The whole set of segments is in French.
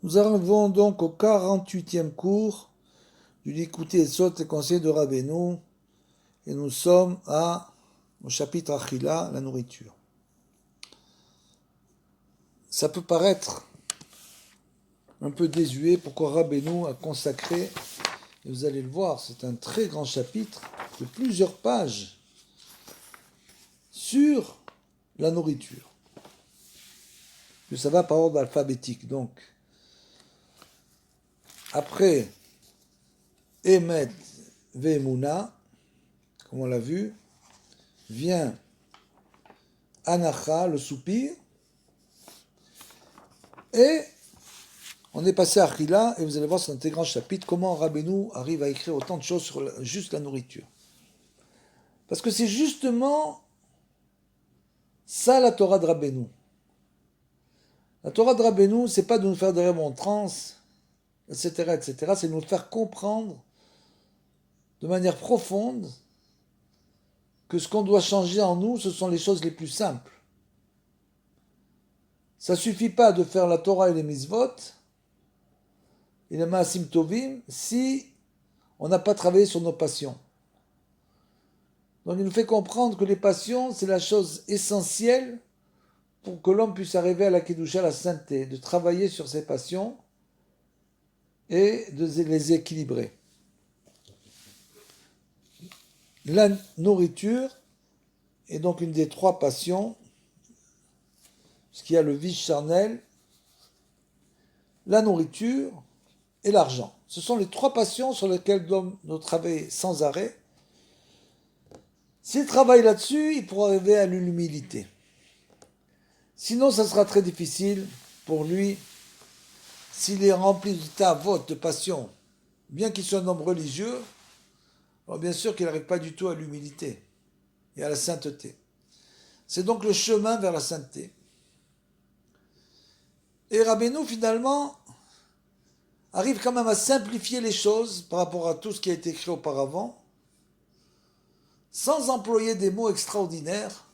Nous arrivons donc au 48e cours du Likutei Etzot, les conseils de Rabbeinu, et nous sommes au chapitre Achila, la nourriture. Ça peut paraître un peu désuet pourquoi Rabbeinu a consacré, et vous allez le voir, c'est un très grand chapitre de plusieurs pages sur la nourriture. Que ça va par ordre alphabétique, donc après Emet Ve'emuna, comme on l'a vu, vient Anacha, le soupir, et on est passé à Achila, et vous allez voir, c'est un très grand chapitre, comment Rabbeinu arrive à écrire autant de choses sur juste la nourriture. Parce que c'est justement ça la Torah de Rabbeinu. La Torah de Rabbeinu, c'est pas de nous faire des rêves en transe, etc., etc., c'est de nous faire comprendre de manière profonde que ce qu'on doit changer en nous, ce sont les choses les plus simples. Ça ne suffit pas de faire la Torah et les mitzvot et les maasim tovim si on n'a pas travaillé sur nos passions. Donc il nous fait comprendre que les passions, c'est la chose essentielle pour que l'homme puisse arriver à la Kedusha, à la sainteté, de travailler sur ses passions et de les équilibrer. La nourriture est donc une des trois passions, parce qu'il y a le vice charnel, la nourriture et l'argent. Ce sont les trois passions sur lesquelles l'homme doit travailler sans arrêt. S'il travaille là-dessus, il pourra arriver à l'humilité. Sinon, ça sera très difficile pour lui, s'il est rempli de tavot, de passion, bien qu'il soit un homme religieux, alors bien sûr qu'il n'arrive pas du tout à l'humilité et à la sainteté. C'est donc le chemin vers la sainteté. Et Rabbeinu, finalement, arrive quand même à simplifier les choses par rapport à tout ce qui a été écrit auparavant, sans employer des mots extraordinaires,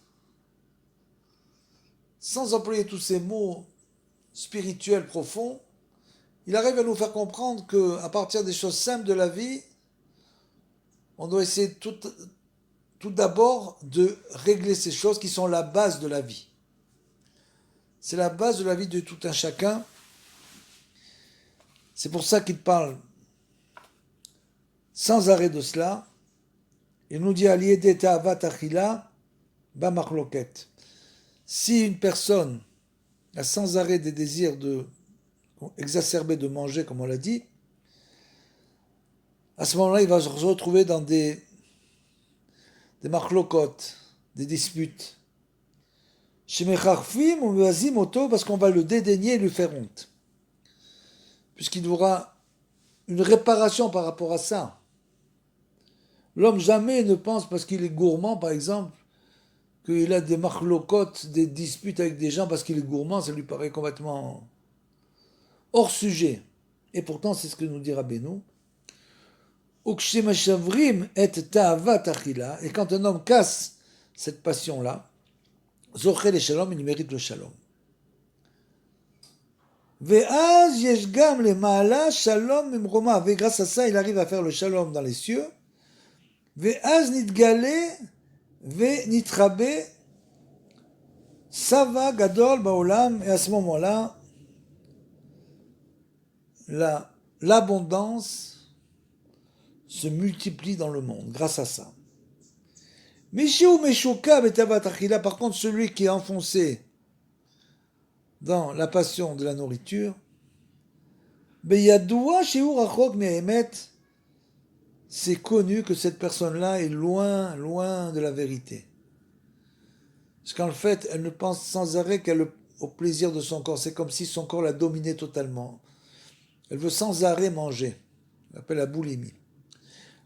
sans employer tous ces mots spirituels profonds. Il arrive à nous faire comprendre qu'à partir des choses simples de la vie, on doit essayer tout d'abord de régler ces choses qui sont la base de la vie. C'est la base de la vie de tout un chacun. C'est pour ça qu'il parle sans arrêt de cela. Il nous dit Aliede ta'avat achila ba machloket. Si une personne a sans arrêt des désirs exacerbés de manger, comme on l'a dit, à ce moment-là, il va se retrouver dans des machlokot, des disputes. Shemecharfim ou meazim oto, parce qu'on va le dédaigner et lui faire honte. Puisqu'il y aura une réparation par rapport à ça. L'homme jamais ne pense, parce qu'il est gourmand, par exemple, qu'il a des machlokot, des disputes avec des gens parce qu'il est gourmand, ça lui paraît complètement hors sujet. Et pourtant, c'est ce que nous dit Rabbeinu. Et quand un homme casse cette passion-là, Zoché le shalom, il mérite le shalom. Et grâce à ça, il arrive à faire le shalom dans les cieux. Ve'az nitgale ve'nitrabe sava gadol baolam. Et à ce moment-là, l'abondance se multiplie dans le monde grâce à ça. Par contre, celui qui est enfoncé dans la passion de la nourriture, c'est connu que cette personne-là est loin, loin de la vérité. Parce qu'en fait, elle ne pense sans arrêt qu'au plaisir de son corps. C'est comme si son corps la dominait totalement. Elle veut sans arrêt manger. On appelle la boulimie.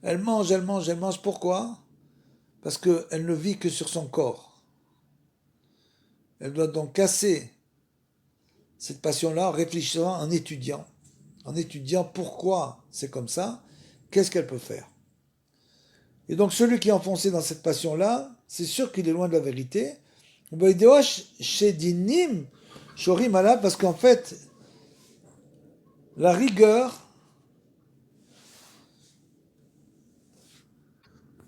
Elle mange, elle mange, elle mange. Pourquoi ? Parce qu'elle ne vit que sur son corps. Elle doit donc casser cette passion-là en réfléchissant, en étudiant pourquoi c'est comme ça, qu'est-ce qu'elle peut faire. Et donc celui qui est enfoncé dans cette passion-là, c'est sûr qu'il est loin de la vérité. Parce qu'en fait, la rigueur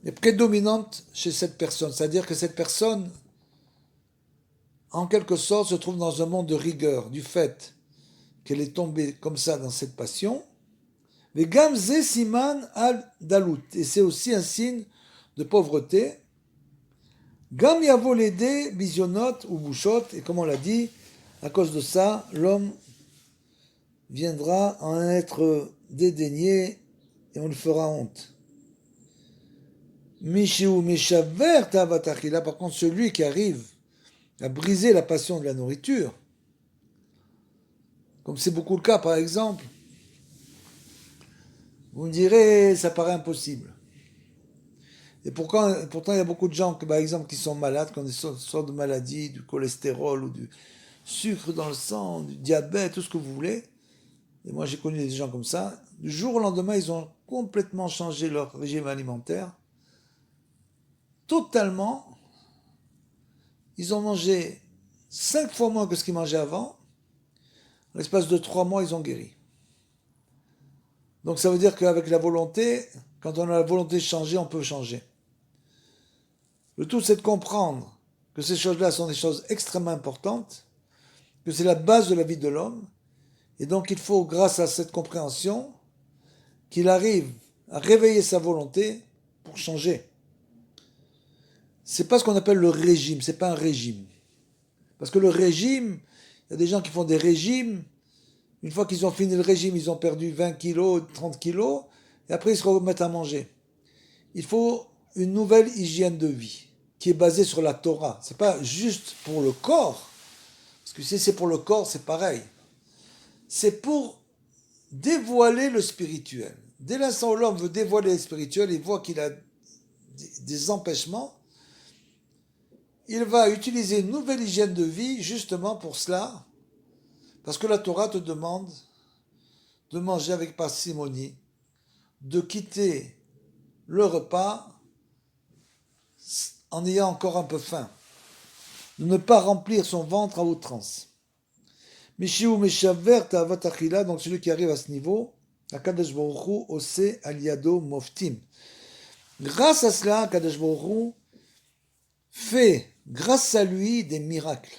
est prédominante chez cette personne. C'est-à-dire que cette personne, en quelque sorte, se trouve dans un monde de rigueur, du fait qu'elle est tombée comme ça dans cette passion. Mais Gamze Siman al Dalut. Et c'est aussi un signe de pauvreté. Gam Yavo Lede Bisionot ou Bouchot. Et comme on l'a dit, à cause de ça, l'homme viendra en être dédaigné et on le fera honte. Mishiu Mishaver Tavatachila. Par contre, celui qui arrive à briser la passion de la nourriture, comme c'est beaucoup le cas par exemple, vous me direz, ça paraît impossible. Et pourtant, il y a beaucoup de gens, par exemple, qui sont malades, qui ont des sortes de maladies, du cholestérol ou du sucre dans le sang, du diabète, tout ce que vous voulez. Et moi, j'ai connu des gens comme ça. Du jour au lendemain, ils ont complètement changé leur régime alimentaire. Totalement. Ils ont mangé 5 fois moins que ce qu'ils mangeaient avant. En l'espace de 3 mois, ils ont guéri. Donc ça veut dire qu'avec la volonté, quand on a la volonté de changer, on peut changer. Le tout, c'est de comprendre que ces choses-là sont des choses extrêmement importantes, que c'est la base de la vie de l'homme, et donc il faut, grâce à cette compréhension, qu'il arrive à réveiller sa volonté pour changer. C'est pas ce qu'on appelle le régime, c'est pas un régime. Parce que le régime, il y a des gens qui font des régimes, une fois qu'ils ont fini le régime, ils ont perdu 20 kilos, 30 kilos, et après ils se remettent à manger. Il faut une nouvelle hygiène de vie qui est basée sur la Torah. C'est pas juste pour le corps, parce que si c'est pour le corps, c'est pareil. C'est pour dévoiler le spirituel. Dès l'instant où l'homme veut dévoiler le spirituel, il voit qu'il a des empêchements, il va utiliser une nouvelle hygiène de vie justement pour cela, parce que la Torah te demande de manger avec parcimonie, de quitter le repas en ayant encore un peu faim, de ne pas remplir son ventre à outrance. Mishiu Meshaver Ta'avat Achila, donc celui qui arrive à ce niveau, Akadosh Baruch Hu Ose Aliado Moftim. Grâce à cela, Akadosh Baruch Hu fait, grâce à lui, des miracles.